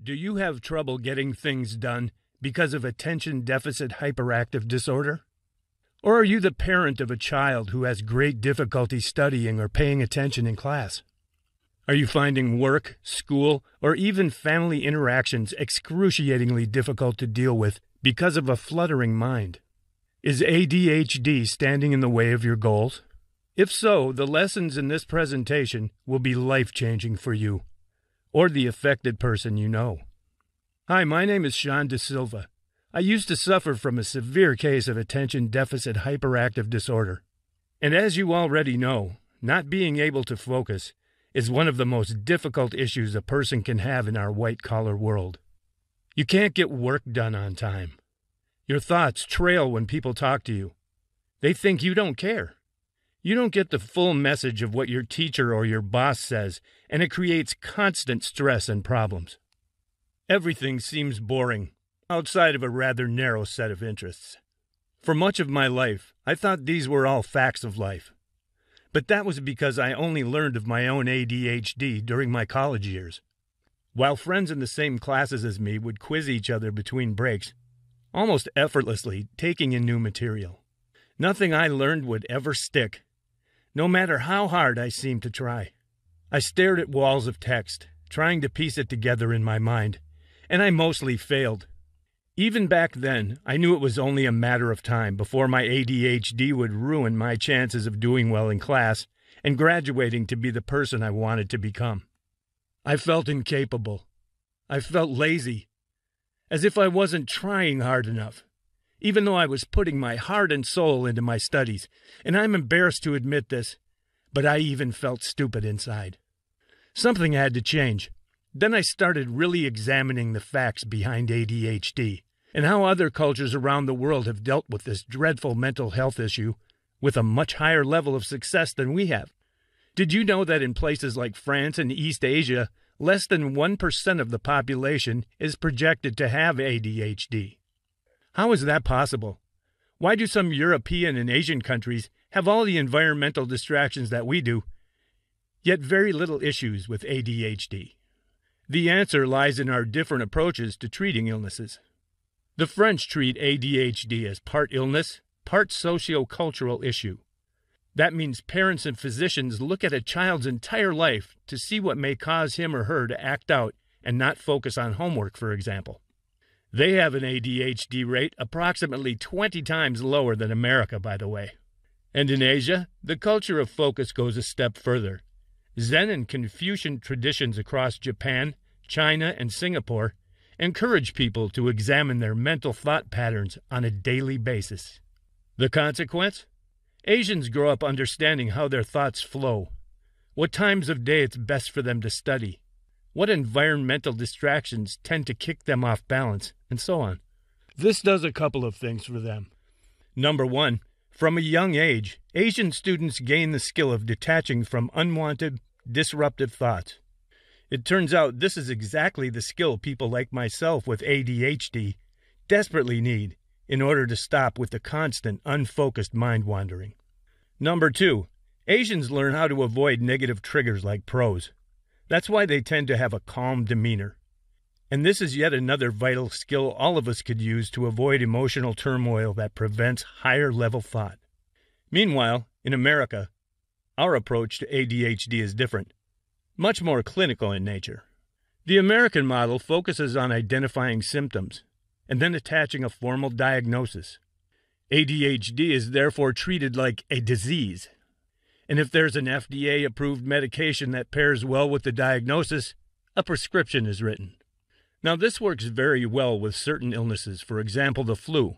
Do you have trouble getting things done because of attention deficit hyperactive disorder? Or are you the parent of a child who has great difficulty studying or paying attention in class? Are you finding work, school, or even family interactions excruciatingly difficult to deal with because of a fluttering mind? Is ADHD standing in the way of your goals? If so, the lessons in this presentation will be life-changing for you or the affected person you know. Hi, my name is Sean De Silva. I used to suffer from a severe case of attention deficit hyperactive disorder. And as you already know, not being able to focus is one of the most difficult issues a person can have in our white-collar world. You can't get work done on time. Your thoughts trail when people talk to you. They think you don't care. You don't get the full message of what your teacher or your boss says, and it creates constant stress and problems. Everything seems boring, outside of a rather narrow set of interests. For much of my life, I thought these were all facts of life. But that was because I only learned of my own ADHD during my college years. While friends in the same classes as me would quiz each other between breaks, almost effortlessly taking in new material, nothing I learned would ever stick, no matter how hard I seemed to try. I stared at walls of text, trying to piece it together in my mind, and I mostly failed. Even back then, I knew it was only a matter of time before my ADHD would ruin my chances of doing well in class and graduating to be the person I wanted to become. I felt incapable. I felt lazy, as if I wasn't trying hard enough, even though I was putting my heart and soul into my studies, and I'm embarrassed to admit this, but I even felt stupid inside. Something had to change. Then I started really examining the facts behind ADHD and how other cultures around the world have dealt with this dreadful mental health issue with a much higher level of success than we have. Did you know that in places like France and East Asia, less than 1% of the population is projected to have ADHD? How is that possible? Why do some European and Asian countries have all the environmental distractions that we do, yet very little issues with ADHD? The answer lies in our different approaches to treating illnesses. The French treat ADHD as part illness, part socio-cultural issue. That means parents and physicians look at a child's entire life to see what may cause him or her to act out and not focus on homework, for example. They have an ADHD rate approximately 20 times lower than America, by the way. And in Asia, the culture of focus goes a step further. Zen and Confucian traditions across Japan, China, and Singapore encourage people to examine their mental thought patterns on a daily basis. The consequence? Asians grow up understanding how their thoughts flow, what times of day it's best for them to study, what environmental distractions tend to kick them off balance, and so on. This does a couple of things for them. Number one, from a young age, Asian students gain the skill of detaching from unwanted, disruptive thoughts. It turns out this is exactly the skill people like myself with ADHD desperately need in order to stop with the constant, unfocused mind wandering. Number two, Asians learn how to avoid negative triggers like pros. That's why they tend to have a calm demeanor. And this is yet another vital skill all of us could use to avoid emotional turmoil that prevents higher-level thought. Meanwhile, in America, our approach to ADHD is different, much more clinical in nature. The American model focuses on identifying symptoms and then attaching a formal diagnosis. ADHD is therefore treated like a disease. And if there's an FDA-approved medication that pairs well with the diagnosis, a prescription is written. Now, this works very well with certain illnesses, for example, the flu.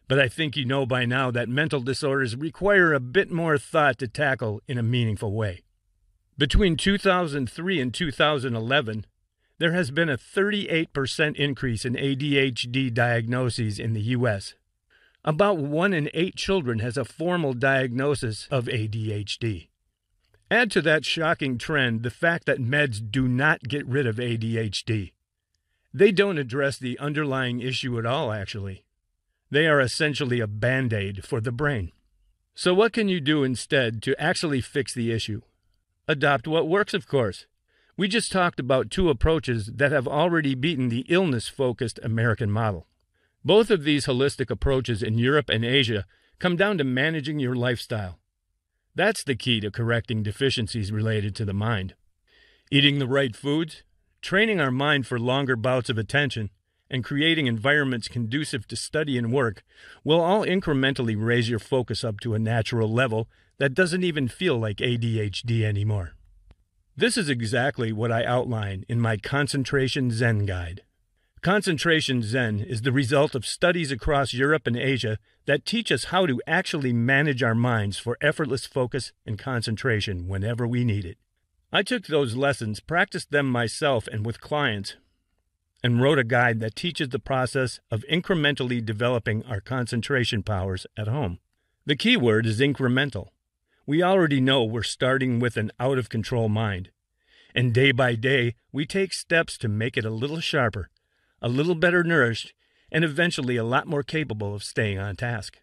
But I think you know by now that mental disorders require a bit more thought to tackle in a meaningful way. Between 2003 and 2011, there has been a 38% increase in ADHD diagnoses in the U.S. About 1 in 8 children has a formal diagnosis of ADHD. Add to that shocking trend the fact that meds do not get rid of ADHD. They don't address the underlying issue at all, actually. They are essentially a Band-Aid for the brain. So what can you do instead to actually fix the issue? Adopt what works, of course. We just talked about two approaches that have already beaten the illness-focused American model. Both of these holistic approaches in Europe and Asia come down to managing your lifestyle. That's the key to correcting deficiencies related to the mind. Eating the right foods, training our mind for longer bouts of attention, and creating environments conducive to study and work will all incrementally raise your focus up to a natural level that doesn't even feel like ADHD anymore. This is exactly what I outline in my Concentration Zen guide. Concentration Zen is the result of studies across Europe and Asia that teach us how to actually manage our minds for effortless focus and concentration whenever we need it. I took those lessons, practiced them myself and with clients, and wrote a guide that teaches the process of incrementally developing our concentration powers at home. The key word is incremental. We already know we're starting with an out-of-control mind, and day by day we take steps to make it a little sharper, a little better nourished, and eventually a lot more capable of staying on task.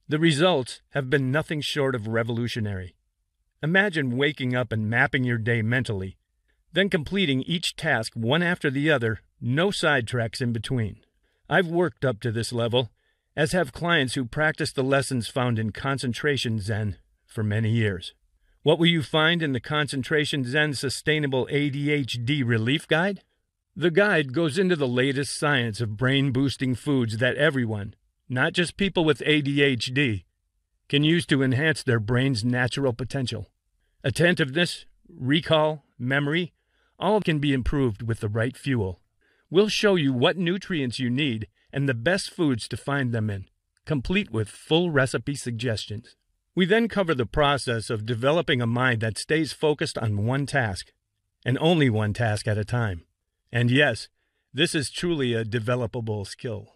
The results have been nothing short of revolutionary. Imagine waking up and mapping your day mentally, then completing each task one after the other, no sidetracks in between. I've worked up to this level, as have clients who practice the lessons found in Concentration Zen for many years. What will you find in the Concentration Zen Sustainable ADHD Relief Guide? The guide goes into the latest science of brain-boosting foods that everyone, not just people with ADHD, can use to enhance their brain's natural potential. Attentiveness, recall, memory, all can be improved with the right fuel. We'll show you what nutrients you need and the best foods to find them in, complete with full recipe suggestions. We then cover the process of developing a mind that stays focused on one task, and only one task at a time. And yes, this is truly a developable skill.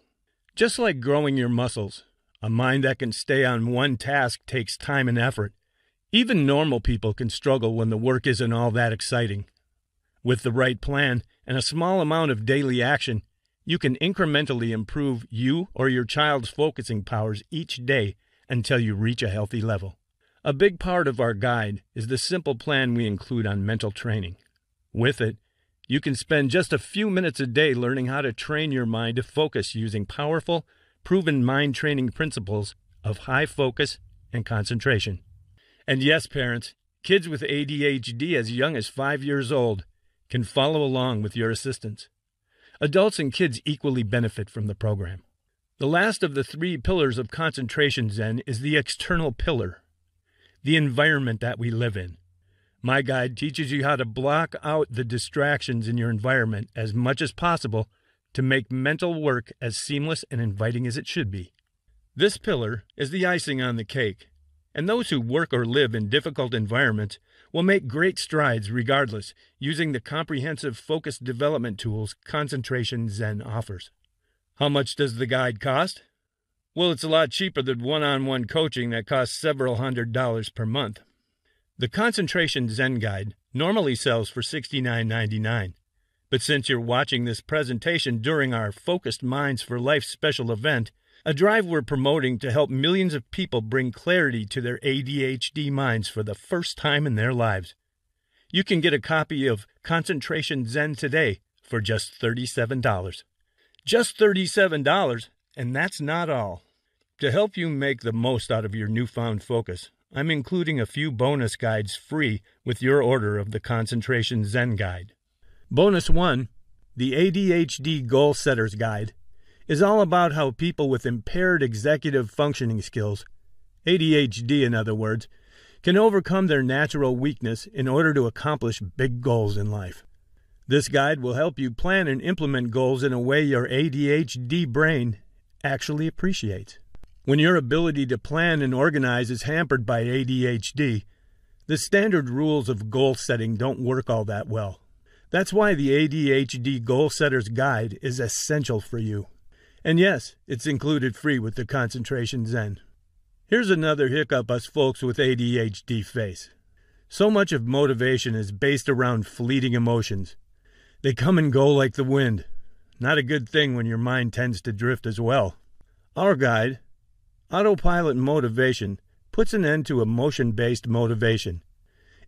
Just like growing your muscles, a mind that can stay on one task takes time and effort. Even normal people can struggle when the work isn't all that exciting. With the right plan and a small amount of daily action, you can incrementally improve you or your child's focusing powers each day until you reach a healthy level. A big part of our guide is the simple plan we include on mental training. With it, you can spend just a few minutes a day learning how to train your mind to focus using powerful, proven mind training principles of high focus and concentration. And yes, parents, kids with ADHD as young as 5 years old can follow along with your assistance. Adults and kids equally benefit from the program. The last of the 3 pillars of Concentration Zen is the external pillar, the environment that we live in. My guide teaches you how to block out the distractions in your environment as much as possible to make mental work as seamless and inviting as it should be. This pillar is the icing on the cake, and those who work or live in difficult environments will make great strides regardless, using the comprehensive focus development tools Concentration Zen offers. How much does the guide cost? Well, it's a lot cheaper than one-on-one coaching that costs several $100s per month. The Concentration Zen guide normally sells for $69.99, but since you're watching this presentation during our Focused Minds for Life special event, a drive we're promoting to help millions of people bring clarity to their ADHD minds for the first time in their lives. You can get a copy of Concentration Zen today for just $37. Just $37, and that's not all. To help you make the most out of your newfound focus, I'm including a few bonus guides free with your order of the Concentration Zen Guide. Bonus 1, the ADHD Goal Setter's Guide, is all about how people with impaired executive functioning skills, ADHD in other words, can overcome their natural weakness in order to accomplish big goals in life. This guide will help you plan and implement goals in a way your ADHD brain actually appreciates. When your ability to plan and organize is hampered by ADHD, the standard rules of goal setting don't work all that well. That's why the ADHD Goal Setter's Guide is essential for you. And yes, it's included free with the Concentration Zen. Here's another hiccup us folks with ADHD face. So much of motivation is based around fleeting emotions. They come and go like the wind. Not a good thing when your mind tends to drift as well. Our guide, Autopilot Motivation, puts an end to emotion-based motivation.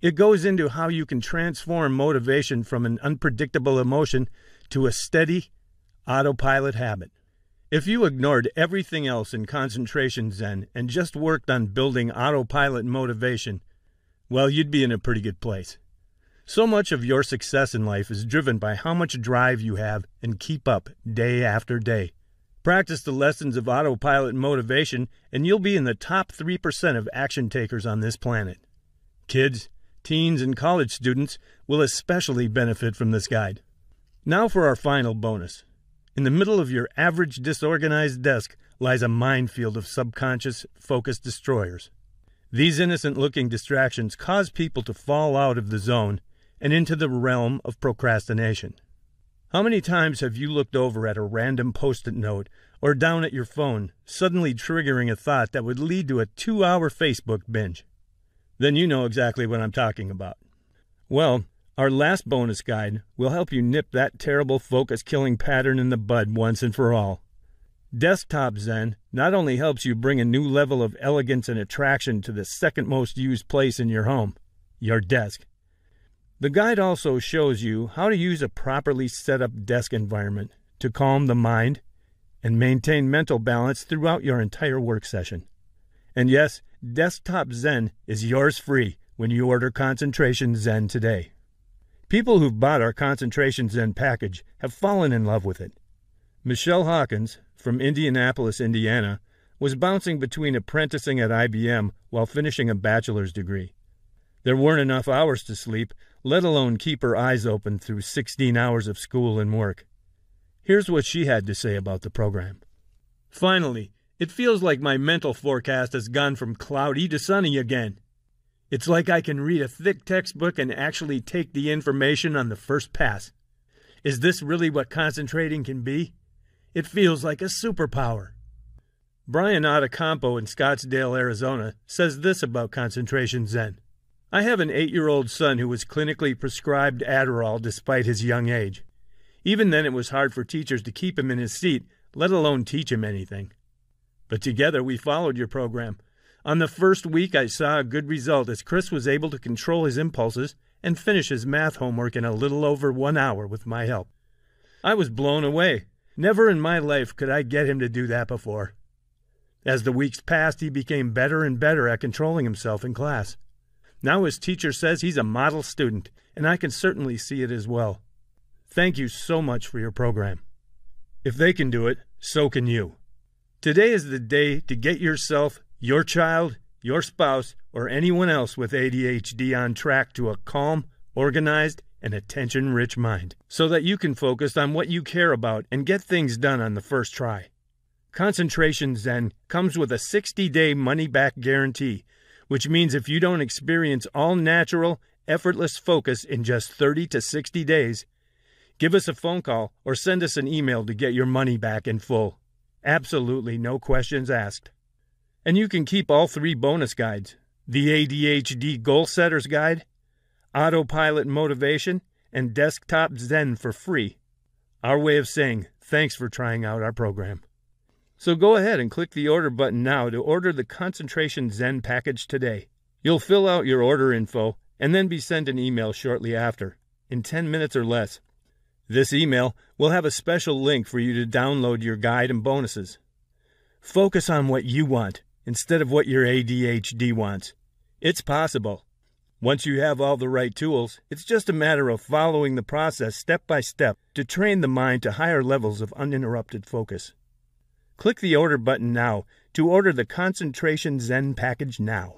It goes into how you can transform motivation from an unpredictable emotion to a steady, autopilot habit. If you ignored everything else in Concentration Zen and just worked on building autopilot motivation, well, you'd be in a pretty good place. So much of your success in life is driven by how much drive you have and keep up day after day. Practice the lessons of autopilot motivation, and you'll be in the top 3% of action takers on this planet. Kids, teens, and college students will especially benefit from this guide. Now for our final bonus. In the middle of your average disorganized desk lies a minefield of subconscious focus destroyers. These innocent-looking distractions cause people to fall out of the zone and into the realm of procrastination. How many times have you looked over at a random Post-it note or down at your phone, suddenly triggering a thought that would lead to a 2-hour Facebook binge? Then you know exactly what I'm talking about. Well, our last bonus guide will help you nip that terrible focus-killing pattern in the bud once and for all. Desktop Zen not only helps you bring a new level of elegance and attraction to the second most used place in your home, your desk. The guide also shows you how to use a properly set up desk environment to calm the mind and maintain mental balance throughout your entire work session. And yes, Desktop Zen is yours free when you order Concentration Zen today. People who've bought our Concentration Zen package have fallen in love with it. Michelle Hawkins, from Indianapolis, Indiana, was bouncing between apprenticing at IBM while finishing a bachelor's degree. There weren't enough hours to sleep, let alone keep her eyes open through 16 hours of school and work. Here's what she had to say about the program. Finally, it feels like my mental forecast has gone from cloudy to sunny again. It's like I can read a thick textbook and actually take the information on the first pass. Is this really what concentrating can be? It feels like a superpower. Brian Adacampo in Scottsdale, Arizona, says this about Concentration Zen. I have an 8-year-old son who was clinically prescribed Adderall despite his young age. Even then it was hard for teachers to keep him in his seat, let alone teach him anything. But together we followed your program. On the first week I saw a good result as Chris was able to control his impulses and finish his math homework in a little over 1 hour with my help. I was blown away. Never in my life could I get him to do that before. As the weeks passed, he became better and better at controlling himself in class. Now his teacher says he's a model student, and I can certainly see it as well. Thank you so much for your program. If they can do it, so can you. Today is the day to get yourself, your child, your spouse, or anyone else with ADHD on track to a calm, organized, and attention-rich mind, so that you can focus on what you care about and get things done on the first try. Concentration Zen comes with a 60-day money-back guarantee, which means if you don't experience all-natural, effortless focus in just 30 to 60 days, give us a phone call or send us an email to get your money back in full. Absolutely no questions asked. And you can keep all 3 bonus guides, the ADHD Goal Setter's Guide, Autopilot Motivation, and Desktop Zen for free. Our way of saying thanks for trying out our program. So go ahead and click the order button now to order the Concentration Zen package today. You'll fill out your order info and then be sent an email shortly after, in 10 minutes or less. This email will have a special link for you to download your guide and bonuses. Focus on what you want instead of what your ADHD wants. It's possible. Once you have all the right tools, it's just a matter of following the process step by step to train the mind to higher levels of uninterrupted focus. Click the order button now to order the Concentration Zen package now.